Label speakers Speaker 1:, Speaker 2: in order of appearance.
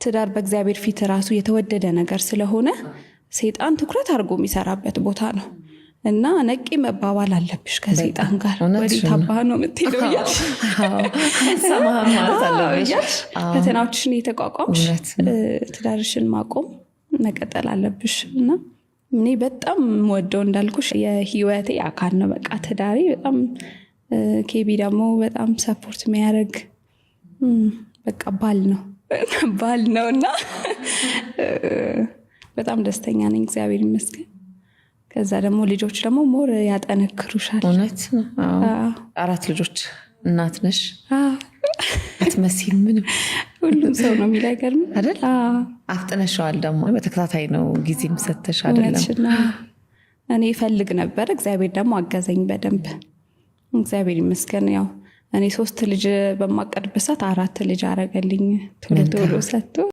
Speaker 1: ትዳር በእግዚአብሔር ፊት ራሱ የተወደደ ነገር ስለሆነ ሰይጣን ትኩረት አድርጎ የሚሰራበት ቦታ ነው እና ነቂ መባባል አለብሽ ከሰይጣን ጋር ወዲህ ታባህ ነው የምትሄደው እያልሽ
Speaker 2: ሰማህ ማለት አለብሽ
Speaker 1: ፈተናዎችሽን የተቋቋምሽ ትዳርሽን ማቆም መቀጠል አለብሽ እና እኔ በጣም ወደው እንዳልኩሽ የህይወቴ አካል ነው በቃ ትዳሬ በጣም ኬቢ ደግሞ በጣም ሰፖርት የሚያደርግ በቃ ባል ነውና በጣም ደስተኛ ነኝ እግዚአብሔር ይመስገን ከዛ ደግሞ ልጆች ደግሞ ሞር ያጠነክሩሻል
Speaker 2: እውነት ነው 4 ልጆች እናት ነሽ አትመስይም ምንም
Speaker 1: ሁሉም ሰው ነው የሚላገርም
Speaker 2: አይደል አፍጥነሻል ደግሞ በተከታታይ ነው ጊዜም ሰተሽ አይደለም
Speaker 1: እኔ ፈልግ ነበር እግዚአብሔር ደግሞ አገዘኝ በደንብ እግዚአብሔር ይመስገን ያው እኔ 3 ልጅ በማቀድበት ሰዓት 4 ልጅ አረገልኝ ቶሎ ሰጥቶ